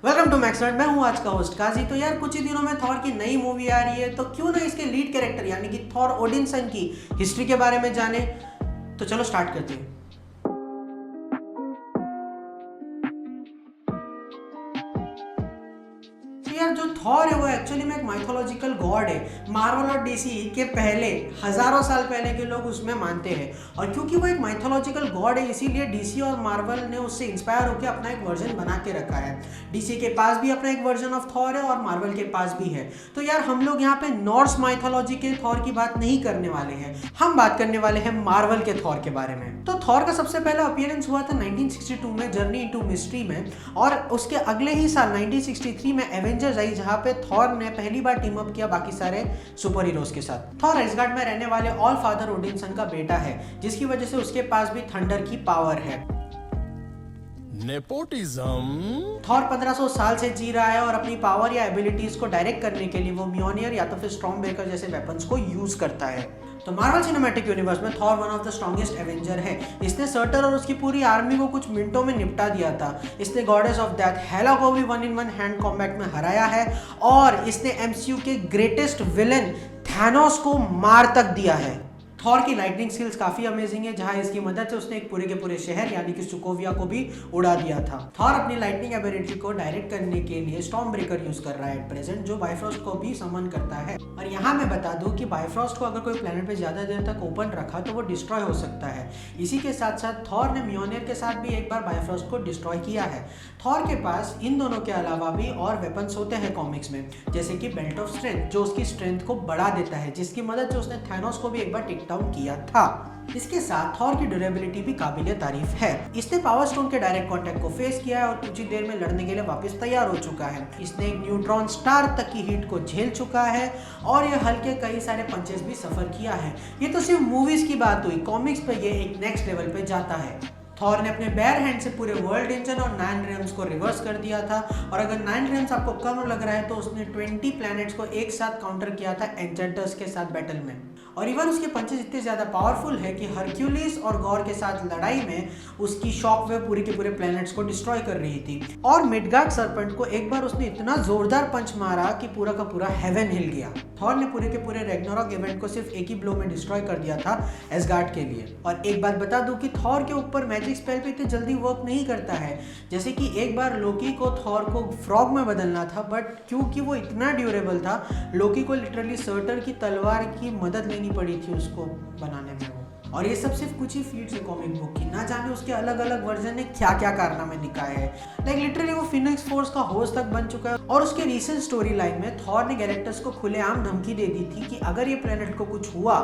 Welcome to मैक्सनट। मैं हूं आज का होस्ट काजी। तो यार कुछ ही दिनों में थॉर की नई मूवी आ रही है, तो क्यों ना इसके लीड कैरेक्टर यानी कि थॉर ओडिनसन की हिस्ट्री के बारे में जाने। तो चलो स्टार्ट करते हैं। यार जो थॉर है वो एक्चुअली में एक माइथोलॉजिकल गॉड है। मार्वल और डीसी के पहले हजारों साल पहले के लोग उसमें मानते हैं, और क्योंकि वो एक माइथोलॉजिकल गॉड है इसीलिए डीसी और मार्वल ने उससे इंस्पायर होकर अपना एक वर्जन बना के रखा है। डीसी के पास भी अपना एक वर्जन ऑफ थॉर है और मार्वल के पास भी है। तो यार हम लोग यहाँ पे नॉर्स माइथोलॉजी के थॉर की बात नहीं करने वाले हैं, हम बात करने वाले हैं मार्वल के थॉर के बारे में। तो थॉर का सबसे पहला अपीयरेंस हुआ था 1962 में जर्नी इनटू मिस्ट्री में, और उसके अगले ही साल 1963 में एवेंजर्स आई, जहां पे थॉर ने पहली बार टीम अप किया बाकी सारे सुपर हीरोज के साथ। थॉर एसगार्ड में रहने वाले ऑल फादर ओडिनसन का बेटा है, जिसकी वजह से उसके पास भी थंडर की पावर है। नेपोटिज्म। थॉर 1500 साल से जी रहा है और अपनी पावर या एबिलिटीज को डायरेक्ट करने के लिए वो म्योनियर या तो फिर स्टॉर्म ब्रेकर जैसे वेपन्स को यूज करता है। तो मार्वल सिनेमैटिक यूनिवर्स में Thor one of the strongest Avenger है। इसने सर्टर और उसकी पूरी आर्मी को कुछ मिनटों में निपटा दिया था। इसने गॉडेस ऑफ डेथ हेला को भी 1-in-1 हैंड कॉम्बैट में हराया है, और इसने एमसीयू के ग्रेटेस्ट विलन थैनोस को मार तक दिया है। थॉर की लाइटनिंग स्किल्स काफी अमेजिंग है, जहां इसकी मदद से उसने एक पूरे के पूरे शहर यानी कि सुकोविया को भी उड़ा दिया था। थॉर अपनी लाइटनिंग एबिलिटी को डायरेक्ट करने के लिए स्टॉर्म ब्रेकर यूज कर रहा है एट प्रेजेंट, जो बाइफ्रॉस्ट को भी समन करता है। और यहाँ मैं बता दूं कि बाइफ्रॉस्ट को अगर कोई प्लेनेट पे ज्यादा देर तक ओपन रखा तो वो डिस्ट्रॉय हो सकता है। इसी के साथ साथ थॉर ने म्योनियर के साथ भी एक बार बाइफ्रॉस्ट को डिस्ट्रॉय किया है। थॉर के पास इन दोनों के अलावा भी और वेपन्स होते हैं कॉमिक्स में, जैसे कि बेल्ट ऑफ स्ट्रेंथ, जो उसकी स्ट्रेंथ को बढ़ा देता है, जिसकी मदद से उसने थैनोस को भी एक बार टेक डाउन किया था। इसके साथ थॉर की ड्यूरेबिलिटी भी काबिले तारीफ है। इसने पावर स्टोन के डायरेक्ट कांटेक्ट को फेस किया है और कुछ ही देर में लड़ने के लिए वापस तैयार हो चुका है। इसने एक न्यूट्रॉन स्टार तक की हीट को झेल चुका है, और ये हल्के कई सारे पंचेस भी सफर किया है। ये तो सिर्फ मूवीज की बात हुई, कॉमिक्स पे ये एक नेक्स्ट लेवल पे जाता है। थॉर ने अपने बेयर हैंड से पूरे वर्ल्ड इंजन और 9 रेम्स को रिवर्स कर दिया था, और अगर 9 रेम्स आपको कम लग रहा है तो उसने 20 प्लैनेट्स को एक साथ काउंटर किया था एंजेंटर्स के साथ बैटल में। और इवन उसके पंचेस इतने ज़्यादा पावरफुल है कि हरक्यूलिस और गॉर के साथ लड़ाई में उसकी शॉकवेव पूरे के पूरे प्लैनेट्स को डिस्ट्रॉय कर रही थी। और मिडगार्ड सर्पेंट को एक बार उसने इतना जोरदार पंच मारा कि पूरा का पूरा हेवन हिल गया। थॉर ने पूरे के पूरे रैग्नारॉक इवेंट को सिर्फ एक ही ब्लो में डिस्ट्रॉय कर दिया था एसगार्ड के लिए। और एक बात बता दूं कि थॉर के ऊपर मैजिक स्पेल पे इतनी जल्दी वर्क नहीं करता है। जैसे कि एक बार लोकी को थॉर को फ्रॉग में बदलना था, बट क्योंकि वो इतना ड्यूरेबल था, लोकी को लिटरली सर्टर की तलवार की मदद लेनी पड़ी थी उसको बनाने में वो। और ये सब सिर्फ कुछ ही फीट्स है कॉमिक बुक की, ना जाने उसके अलग अलग वर्जन ने क्या क्या कारनामे दिखाए हैं। लाइक लिटरली वो फिनिक्स फोर्स का होस्ट तक बन चुका है, और उसके रीसेंट स्टोरी लाइन में थॉर ने गैलेक्टस को खुलेआम धमकी दे दी थी कि अगर ये प्लेनेट को कुछ हुआ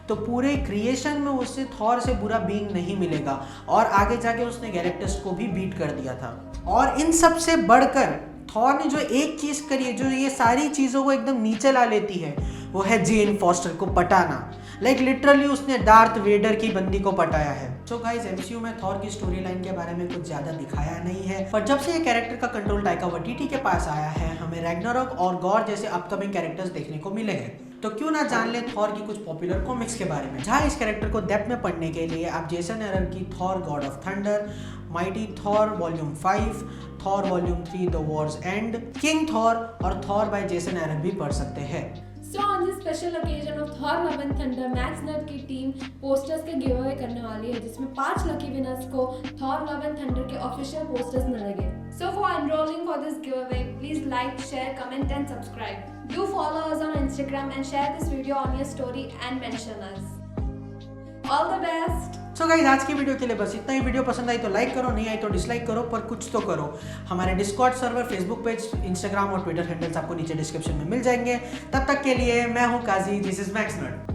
तो पूरे क्रिएशन में उससे थॉर से बुरा बीइंग नहीं मिलेगा, और आगे जाके उसने गैलेक्टस को भी बीट कर दिया था। और इन सब से बढ़कर थॉर ने जो एक चीज करी है, जो ये सारी चीजों को एकदम नीचे ला लेती है, वो है जेन फॉस्टर को पटाना। लाइक लिटरली उसने डार्थ वेडर की बंदी को पटाया है। सो गाइस, एमसीयू में थॉर की स्टोरी लाइन के बारे में कुछ ज्यादा दिखाया नहीं है, पर जब से ये कैरेक्टर का कंट्रोल टाइका वाइटिटी के पास आया है, हमें रैग्नारॉक और गॉर जैसे अपकमिंग कैरेक्टर्स देखने को मिले हैं। तो क्यों ना जान ले थॉर की कुछ पॉपुलर कॉमिक्स के बारे में, जहाँ इस कैरेक्टर को डेप्थ में पढ़ने के लिए आप जेसन एरर की Thor God of thunder, mighty Thor volume 5, Thor volume 3 the Wars and, king Thor और थॉर बाय जेसन एरर भी पढ़ सकते हैं। So on this special occasion of Thor Love and Thunder, Max Nut की team posters के give away करने वाली है, जिसमें 5 लकी विनर्स को Thor Love and Thunder के ऑफिशियल पोस्टर्स मिलेंगे। So for enrolling for this giveaway, please like, share, comment and subscribe. Do follow us on Instagram and share this video on your story and mention us. All the best. So guys, आज की video के लिए बस इतना ही। Video पसंद आई तो like करो, नहीं आई तो डिसलाइक करो, पर कुछ तो करो। हमारे Discord server, Facebook page, Instagram और ट्विटर हैंडल्स आपको नीचे डिस्क्रिप्शन में मिल जाएंगे। तब तक के लिए मैं हूँ काजी, दिस इज मैक्स नट।